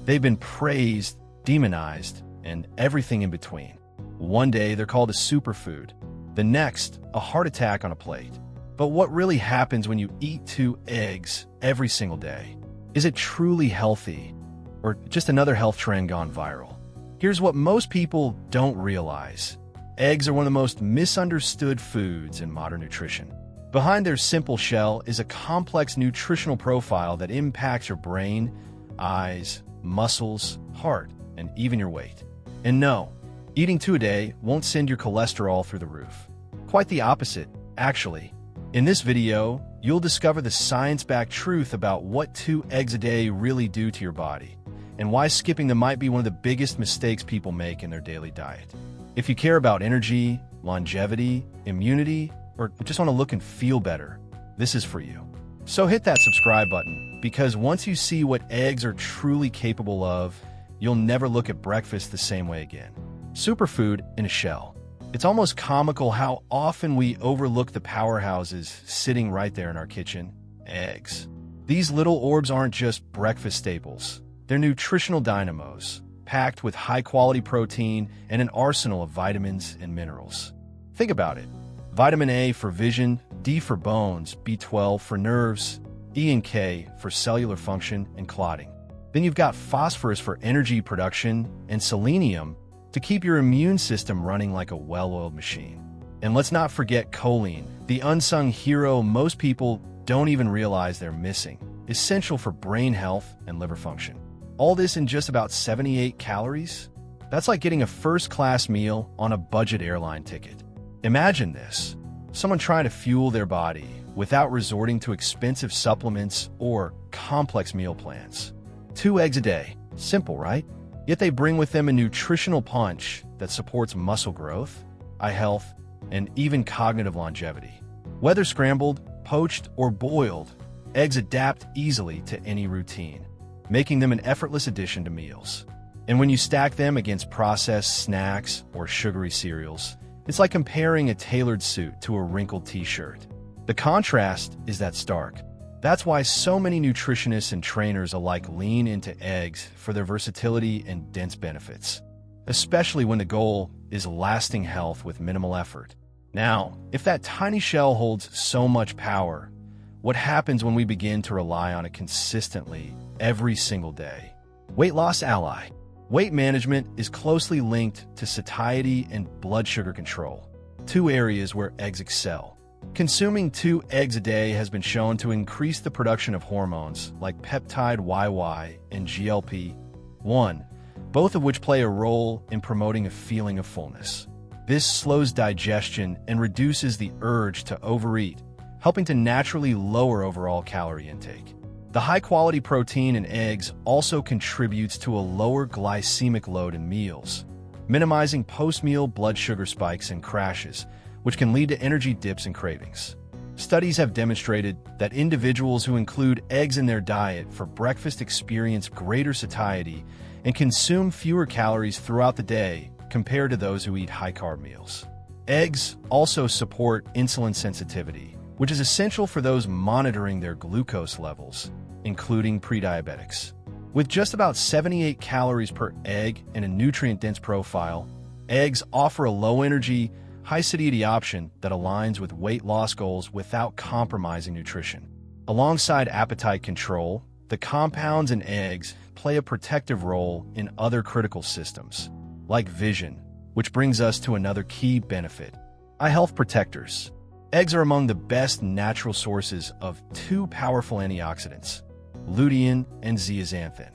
They've been praised, demonized, and everything in between. One day, they're called a superfood. The next, a heart attack on a plate. But what really happens when you eat 2 eggs every single day? Is it truly healthy, or just another health trend gone viral? Here's what most people don't realize. Eggs are one of the most misunderstood foods in modern nutrition. Behind their simple shell is a complex nutritional profile that impacts your brain, eyes, muscles, heart, and even your weight. And no, eating 2 a day won't send your cholesterol through the roof. Quite the opposite, actually. In this video, you'll discover the science-backed truth about what 2 eggs a day really do to your body, and why skipping them might be one of the biggest mistakes people make in their daily diet. If you care about energy, longevity, immunity, or just want to look and feel better, this is for you. So hit that subscribe button, because once you see what eggs are truly capable of, you'll never look at breakfast the same way again. Superfood in a shell. It's almost comical how often we overlook the powerhouses sitting right there in our kitchen. Eggs. These little orbs aren't just breakfast staples. They're nutritional dynamos, packed with high-quality protein and an arsenal of vitamins and minerals. Think about it. Vitamin A for vision, D for bones, B12 for nerves, E and K for cellular function and clotting. Then you've got phosphorus for energy production and selenium to keep your immune system running like a well-oiled machine. And let's not forget choline, the unsung hero most people don't even realize they're missing, essential for brain health and liver function. All this in just about 78 calories? That's like getting a first-class meal on a budget airline ticket. Imagine this, someone trying to fuel their body without resorting to expensive supplements or complex meal plans. 2 eggs a day, simple, right? Yet they bring with them a nutritional punch that supports muscle growth, eye health, and even cognitive longevity. Whether scrambled, poached, or boiled, eggs adapt easily to any routine, making them an effortless addition to meals. And when you stack them against processed snacks or sugary cereals, it's like comparing a tailored suit to a wrinkled t-shirt. The contrast is that stark. That's why so many nutritionists and trainers alike lean into eggs for their versatility and dense benefits, especially when the goal is lasting health with minimal effort. Now, if that tiny shell holds so much power, what happens when we begin to rely on it consistently every single day? Weight loss ally. Weight management is closely linked to satiety and blood sugar control, 2 areas where eggs excel. Consuming 2 eggs a day has been shown to increase the production of hormones like peptide YY and GLP-1, both of which play a role in promoting a feeling of fullness. This slows digestion and reduces the urge to overeat, helping to naturally lower overall calorie intake. The high-quality protein in eggs also contributes to a lower glycemic load in meals, minimizing post-meal blood sugar spikes and crashes, which can lead to energy dips and cravings. Studies have demonstrated that individuals who include eggs in their diet for breakfast experience greater satiety and consume fewer calories throughout the day compared to those who eat high-carb meals. Eggs also support insulin sensitivity, which is essential for those monitoring their glucose levels, including prediabetics. With just about 78 calories per egg and a nutrient-dense profile, eggs offer a low-energy, high-satiety option that aligns with weight loss goals without compromising nutrition. Alongside appetite control, the compounds in eggs play a protective role in other critical systems, like vision, which brings us to another key benefit: eye health protectors. Eggs are among the best natural sources of 2 powerful antioxidants, lutein and zeaxanthin,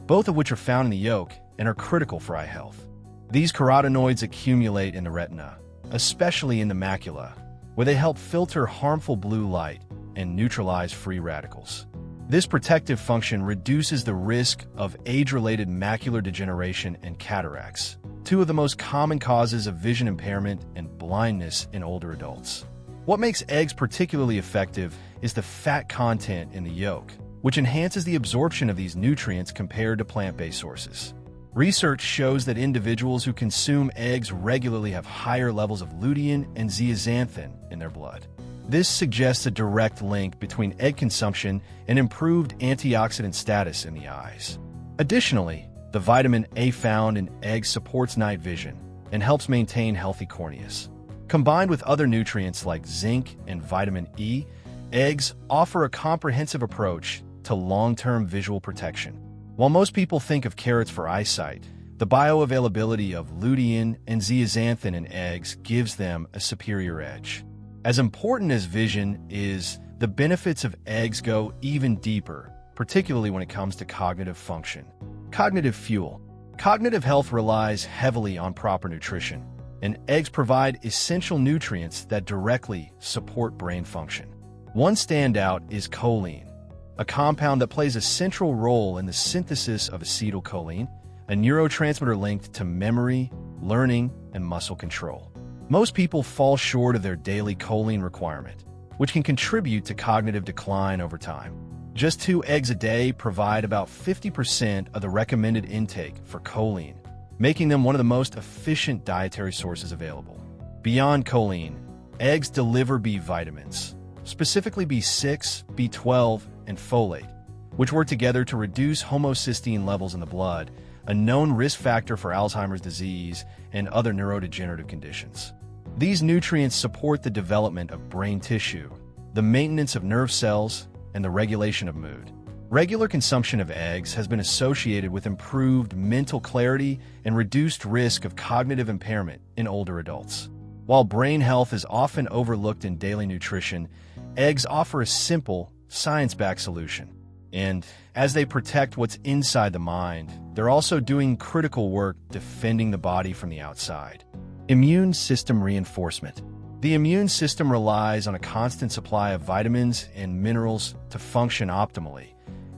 both of which are found in the yolk and are critical for eye health. These carotenoids accumulate in the retina, especially in the macula, where they help filter harmful blue light and neutralize free radicals. This protective function reduces the risk of age-related macular degeneration and cataracts, 2 of the most common causes of vision impairment and blindness in older adults. What makes eggs particularly effective is the fat content in the yolk, which enhances the absorption of these nutrients compared to plant-based sources. Research shows that individuals who consume eggs regularly have higher levels of lutein and zeaxanthin in their blood. This suggests a direct link between egg consumption and improved antioxidant status in the eyes. Additionally, the vitamin A found in eggs supports night vision and helps maintain healthy corneas. Combined with other nutrients like zinc and vitamin E, eggs offer a comprehensive approach to long-term visual protection. While most people think of carrots for eyesight, the bioavailability of lutein and zeaxanthin in eggs gives them a superior edge. As important as vision is, the benefits of eggs go even deeper, particularly when it comes to cognitive function. Cognitive fuel. Cognitive health relies heavily on proper nutrition, and eggs provide essential nutrients that directly support brain function. One standout is choline, a compound that plays a central role in the synthesis of acetylcholine, a neurotransmitter linked to memory, learning, and muscle control. Most people fall short of their daily choline requirement, which can contribute to cognitive decline over time. Just 2 eggs a day provide about 50% of the recommended intake for choline, making them one of the most efficient dietary sources available. Beyond choline, eggs deliver B vitamins, specifically B6, B12, and folate, which work together to reduce homocysteine levels in the blood, a known risk factor for Alzheimer's disease and other neurodegenerative conditions. These nutrients support the development of brain tissue, the maintenance of nerve cells, and the regulation of mood. Regular consumption of eggs has been associated with improved mental clarity and reduced risk of cognitive impairment in older adults. While brain health is often overlooked in daily nutrition, eggs offer a simple, science-backed solution. And as they protect what's inside the mind, they're also doing critical work defending the body from the outside. Immune system reinforcement. The immune system relies on a constant supply of vitamins and minerals to function optimally,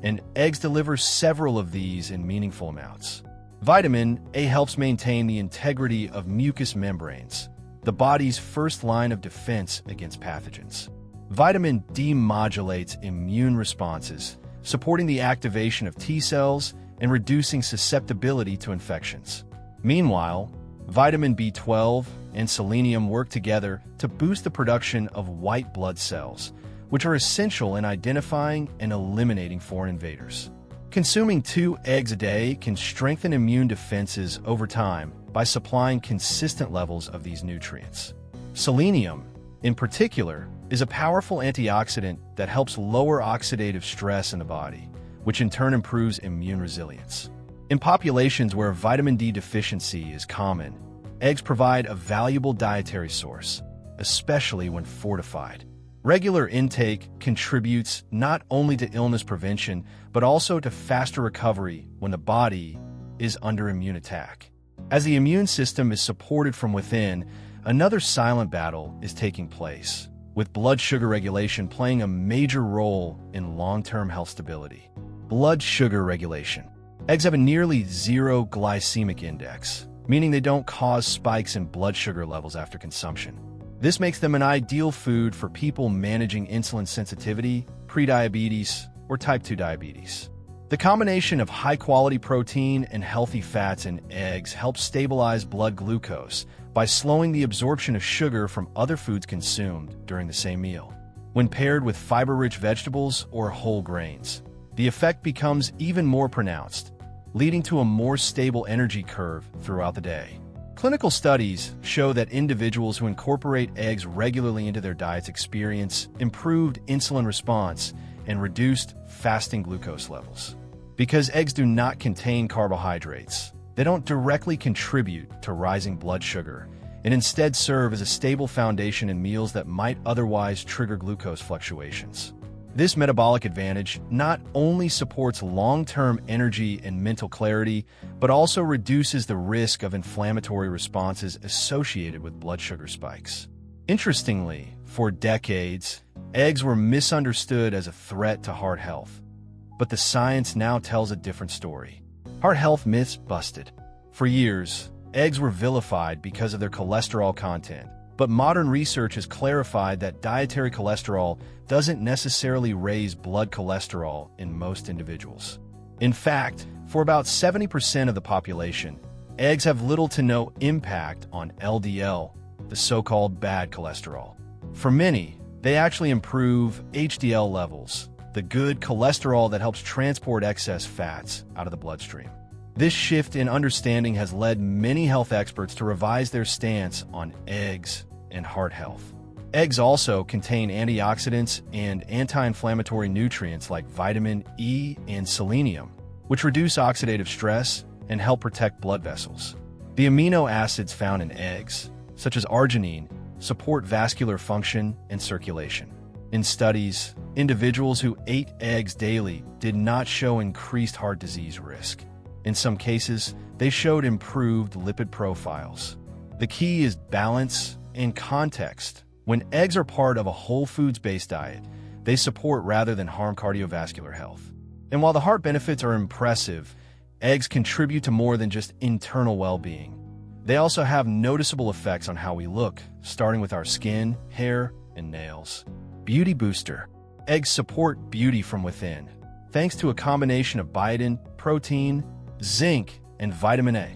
and eggs deliver several of these in meaningful amounts. Vitamin A helps maintain the integrity of mucous membranes, the body's first line of defense against pathogens. Vitamin D modulates immune responses, supporting the activation of T cells and reducing susceptibility to infections. Meanwhile, vitamin B12 and selenium work together to boost the production of white blood cells, which are essential in identifying and eliminating foreign invaders. Consuming 2 eggs a day can strengthen immune defenses over time by supplying consistent levels of these nutrients. Selenium, in particular, is a powerful antioxidant that helps lower oxidative stress in the body, which in turn improves immune resilience. In populations where vitamin D deficiency is common, eggs provide a valuable dietary source, especially when fortified. Regular intake contributes not only to illness prevention, but also to faster recovery when the body is under immune attack. As the immune system is supported from within, another silent battle is taking place, with blood sugar regulation playing a major role in long-term health stability. Blood sugar regulation. Eggs have a nearly zero glycemic index, meaning they don't cause spikes in blood sugar levels after consumption. This makes them an ideal food for people managing insulin sensitivity, prediabetes, or type 2 diabetes. The combination of high-quality protein and healthy fats in eggs helps stabilize blood glucose by slowing the absorption of sugar from other foods consumed during the same meal. When paired with fiber-rich vegetables or whole grains, the effect becomes even more pronounced, leading to a more stable energy curve throughout the day. Clinical studies show that individuals who incorporate eggs regularly into their diets experience improved insulin response and reduced fasting glucose levels. Because eggs do not contain carbohydrates, they don't directly contribute to rising blood sugar and instead serve as a stable foundation in meals that might otherwise trigger glucose fluctuations. This metabolic advantage not only supports long-term energy and mental clarity, but also reduces the risk of inflammatory responses associated with blood sugar spikes. Interestingly, for decades, eggs were misunderstood as a threat to heart health. But the science now tells a different story. Heart health myths busted. For years, eggs were vilified because of their cholesterol content. But modern research has clarified that dietary cholesterol doesn't necessarily raise blood cholesterol in most individuals. In fact, for about 70% of the population, eggs have little to no impact on LDL, the so-called bad cholesterol. For many, they actually improve HDL levels, the good cholesterol that helps transport excess fats out of the bloodstream. This shift in understanding has led many health experts to revise their stance on eggs and heart health. Eggs also contain antioxidants and anti-inflammatory nutrients like vitamin E and selenium, which reduce oxidative stress and help protect blood vessels. The amino acids found in eggs, such as arginine, support vascular function and circulation. In studies, individuals who ate eggs daily did not show increased heart disease risk. In some cases, they showed improved lipid profiles. The key is balance and context. When eggs are part of a whole foods-based diet, they support rather than harm cardiovascular health. And while the heart benefits are impressive, eggs contribute to more than just internal well-being. They also have noticeable effects on how we look, starting with our skin, hair, and nails. Beauty booster. Eggs support beauty from within, thanks to a combination of biotin, protein, zinc, and vitamin A,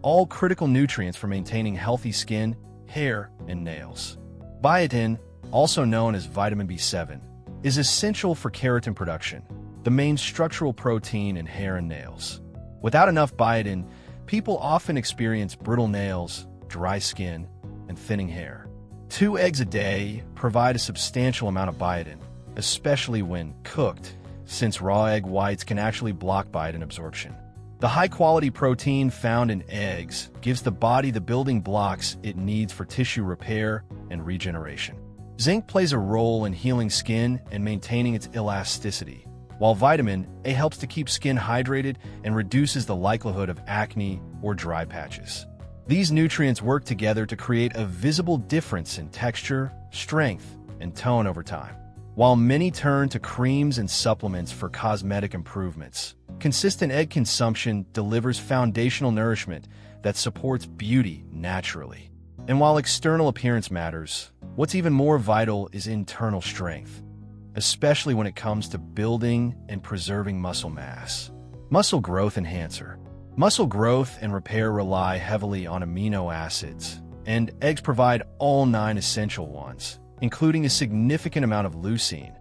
all critical nutrients for maintaining healthy skin, hair, and nails. Biotin, also known as vitamin B7, is essential for keratin production, the main structural protein in hair and nails. Without enough biotin, people often experience brittle nails, dry skin, and thinning hair. 2 eggs a day provide a substantial amount of biotin, especially when cooked, since raw egg whites can actually block biotin absorption. The high-quality protein found in eggs gives the body the building blocks it needs for tissue repair and regeneration. Zinc plays a role in healing skin and maintaining its elasticity, while vitamin A helps to keep skin hydrated and reduces the likelihood of acne or dry patches. These nutrients work together to create a visible difference in texture, strength, and tone over time. While many turn to creams and supplements for cosmetic improvements, consistent egg consumption delivers foundational nourishment that supports beauty naturally. And while external appearance matters, what's even more vital is internal strength, especially when it comes to building and preserving muscle mass. Muscle growth enhancer. Muscle growth and repair rely heavily on amino acids, and eggs provide all 9 essential ones, including a significant amount of leucine,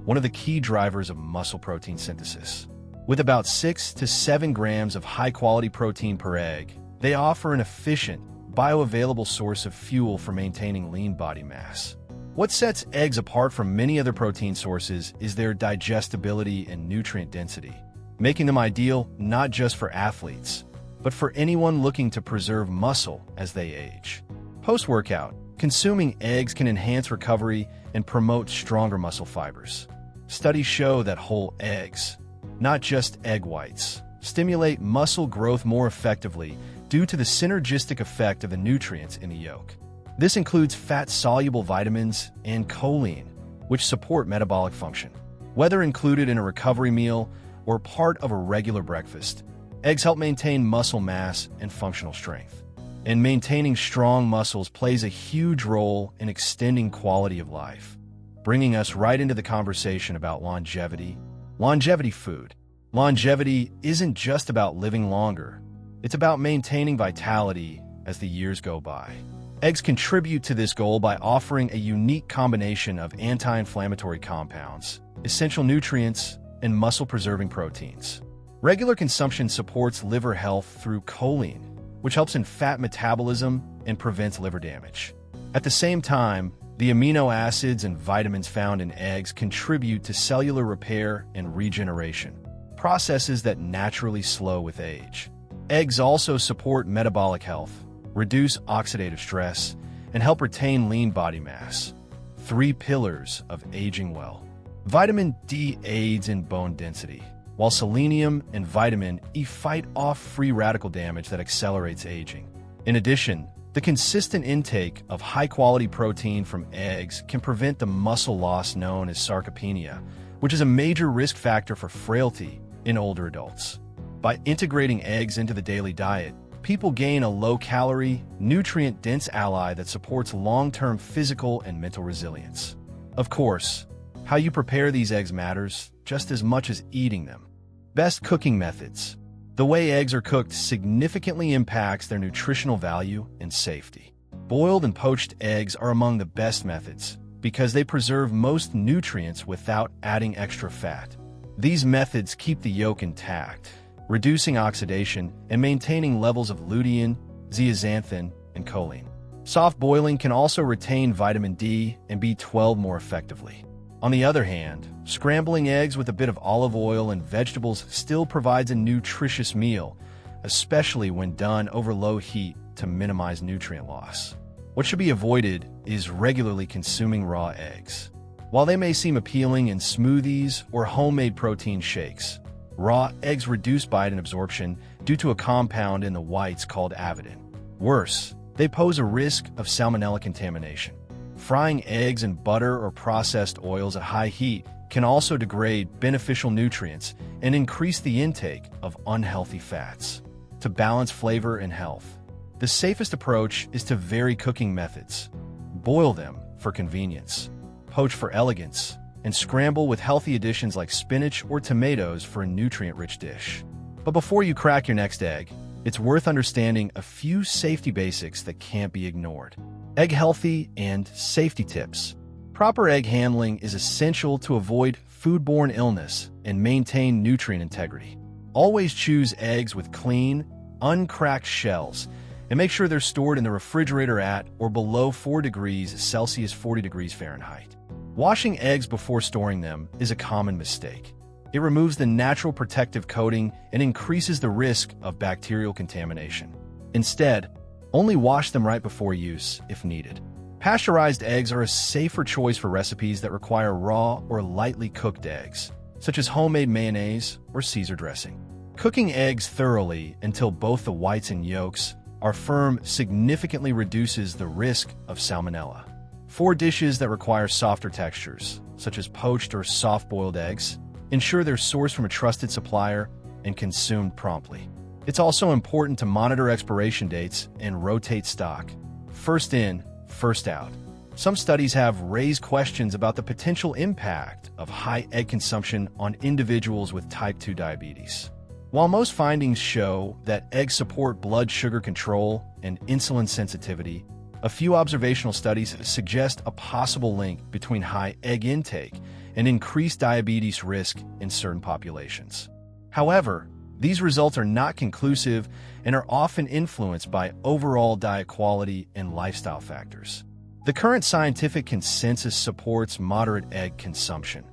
one of the key drivers of muscle protein synthesis. With about 6 to 7 grams of high-quality protein per egg, they offer an efficient, bioavailable source of fuel for maintaining lean body mass. What sets eggs apart from many other protein sources is their digestibility and nutrient density, making them ideal not just for athletes, but for anyone looking to preserve muscle as they age. Post-workout, consuming eggs can enhance recovery and promote stronger muscle fibers. Studies show that whole eggs, not just egg whites, stimulate muscle growth more effectively due to the synergistic effect of the nutrients in the yolk. This includes fat-soluble vitamins and choline, which support metabolic function. Whether included in a recovery meal or part of a regular breakfast, eggs help maintain muscle mass and functional strength. And maintaining strong muscles plays a huge role in extending quality of life, bringing us right into the conversation about longevity. Longevity food. Longevity isn't just about living longer. It's about maintaining vitality as the years go by. Eggs contribute to this goal by offering a unique combination of anti-inflammatory compounds, essential nutrients, and muscle-preserving proteins. Regular consumption supports liver health through choline, which helps in fat metabolism and prevents liver damage. At the same time, the amino acids and vitamins found in eggs contribute to cellular repair and regeneration, processes that naturally slow with age. Eggs also support metabolic health, reduce oxidative stress, and help retain lean body mass. 3 pillars of aging well. Vitamin D aids in bone density, while selenium and vitamin E fight off free radical damage that accelerates aging. In addition, the consistent intake of high-quality protein from eggs can prevent the muscle loss known as sarcopenia, which is a major risk factor for frailty in older adults. By integrating eggs into the daily diet, people gain a low-calorie, nutrient-dense ally that supports long-term physical and mental resilience. Of course, how you prepare these eggs matters just as much as eating them. Best cooking methods. The way eggs are cooked significantly impacts their nutritional value and safety. Boiled and poached eggs are among the best methods, because they preserve most nutrients without adding extra fat. These methods keep the yolk intact, reducing oxidation and maintaining levels of lutein, zeaxanthin, and choline. Soft boiling can also retain vitamin D and B12 more effectively. On the other hand, scrambling eggs with a bit of olive oil and vegetables still provides a nutritious meal, especially when done over low heat to minimize nutrient loss. What should be avoided is regularly consuming raw eggs. While they may seem appealing in smoothies or homemade protein shakes, raw eggs reduce biotin absorption due to a compound in the whites called avidin. Worse, they pose a risk of salmonella contamination. Frying eggs in butter or processed oils at high heat can also degrade beneficial nutrients and increase the intake of unhealthy fats. To balance flavor and health, the safest approach is to vary cooking methods. Boil them for convenience, poach for elegance, and scramble with healthy additions like spinach or tomatoes for a nutrient-rich dish. But before you crack your next egg, it's worth understanding a few safety basics that can't be ignored. Egg healthy and safety tips. Proper egg handling is essential to avoid foodborne illness and maintain nutrient integrity. Always choose eggs with clean, uncracked shells, and make sure they're stored in the refrigerator at or below 4 degrees Celsius 40 degrees Fahrenheit. Washing eggs before storing them is a common mistake. It removes the natural protective coating and increases the risk of bacterial contamination. Instead, only wash them right before use if needed. Pasteurized eggs are a safer choice for recipes that require raw or lightly cooked eggs, such as homemade mayonnaise or Caesar dressing. Cooking eggs thoroughly until both the whites and yolks are firm significantly reduces the risk of salmonella. For dishes that require softer textures, such as poached or soft-boiled eggs, ensure they're sourced from a trusted supplier and consumed promptly. It's also important to monitor expiration dates and rotate stock. First in, first out. Some studies have raised questions about the potential impact of high egg consumption on individuals with type 2 diabetes. While most findings show that eggs support blood sugar control and insulin sensitivity, a few observational studies suggest a possible link between high egg intake and increased diabetes risk in certain populations. However, these results are not conclusive and are often influenced by overall diet quality and lifestyle factors. The current scientific consensus supports moderate egg consumption,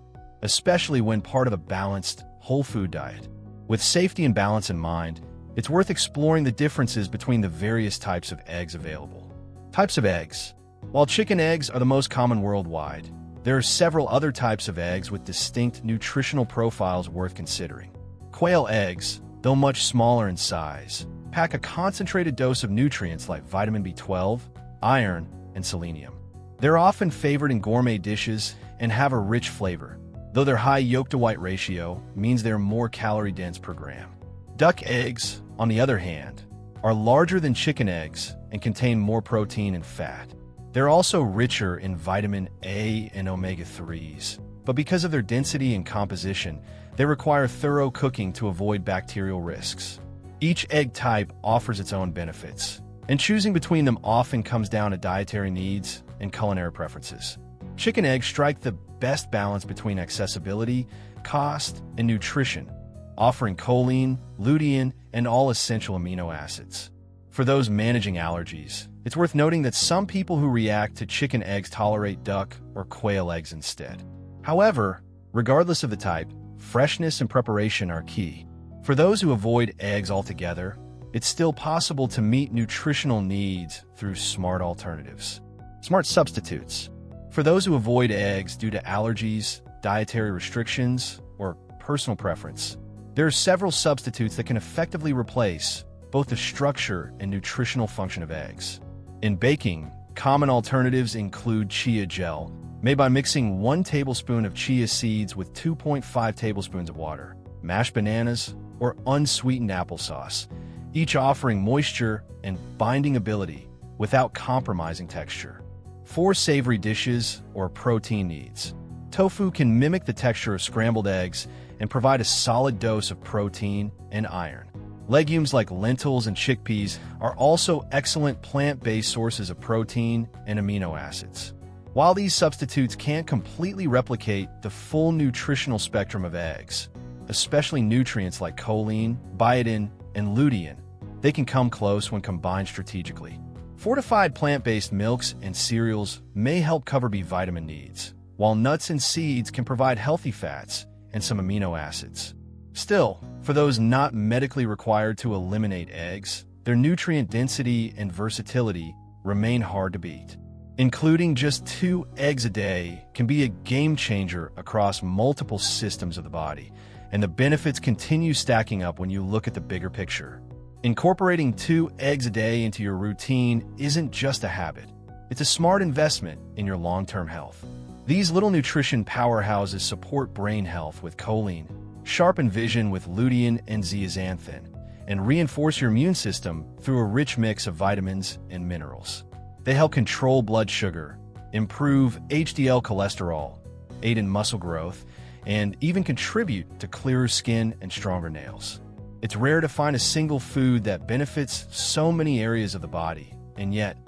especially when part of a balanced, whole food diet. With safety and balance in mind, it's worth exploring the differences between the various types of eggs available. Types of eggs. While chicken eggs are the most common worldwide, there are several other types of eggs with distinct nutritional profiles worth considering. Quail eggs, though much smaller in size, pack a concentrated dose of nutrients like vitamin B12, iron, and selenium. They're often favored in gourmet dishes and have a rich flavor, though their high yolk-to-white ratio means they're more calorie-dense per gram. Duck eggs, on the other hand, are larger than chicken eggs and contain more protein and fat. They're also richer in vitamin A and omega-3s, but because of their density and composition, they require thorough cooking to avoid bacterial risks. Each egg type offers its own benefits, and choosing between them often comes down to dietary needs and culinary preferences. Chicken eggs strike the best balance between accessibility, cost, and nutrition, offering choline, lutein, and all essential amino acids. For those managing allergies, it's worth noting that some people who react to chicken eggs tolerate duck or quail eggs instead. However, regardless of the type, freshness and preparation are key. For those who avoid eggs altogether, it's still possible to meet nutritional needs through smart alternatives. Smart substitutes. For those who avoid eggs due to allergies, dietary restrictions, or personal preference, there are several substitutes that can effectively replace both the structure and nutritional function of eggs. In baking, common alternatives include chia gel, made by mixing 1 tablespoon of chia seeds with 2.5 tablespoons of water, mashed bananas, or unsweetened applesauce, each offering moisture and binding ability without compromising texture. For savory dishes or protein needs, tofu can mimic the texture of scrambled eggs and provide a solid dose of protein and iron. Legumes like lentils and chickpeas are also excellent plant-based sources of protein and amino acids. While these substitutes can't completely replicate the full nutritional spectrum of eggs, especially nutrients like choline, biotin, and lutein, they can come close when combined strategically. Fortified plant-based milks and cereals may help cover B vitamin needs, while nuts and seeds can provide healthy fats and some amino acids. Still, for those not medically required to eliminate eggs, their nutrient density and versatility remain hard to beat. Including just 2 eggs a day can be a game changer across multiple systems of the body, and the benefits continue stacking up when you look at the bigger picture. Incorporating 2 eggs a day into your routine isn't just a habit. It's a smart investment in your long-term health. These little nutrition powerhouses support brain health with choline, sharpen vision with lutein and zeaxanthin, and reinforce your immune system through a rich mix of vitamins and minerals. They help control blood sugar, improve HDL cholesterol, aid in muscle growth, and even contribute to clearer skin and stronger nails. It's rare to find a single food that benefits so many areas of the body, and yet,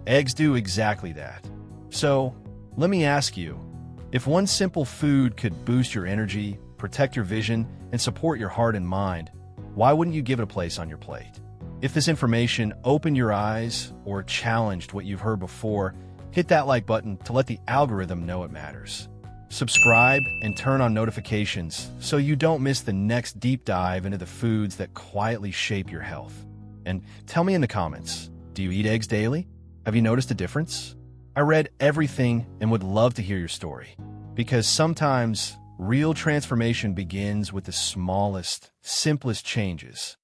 eggs do exactly that. So, let me ask you, if one simple food could boost your energy, protect your vision, and support your heart and mind, why wouldn't you give it a place on your plate? If this information opened your eyes or challenged what you've heard before, hit that like button to let the algorithm know it matters. Subscribe and turn on notifications so you don't miss the next deep dive into the foods that quietly shape your health. And tell me in the comments, do you eat eggs daily? Have you noticed a difference? I read everything and would love to hear your story, because sometimes real transformation begins with the smallest, simplest changes.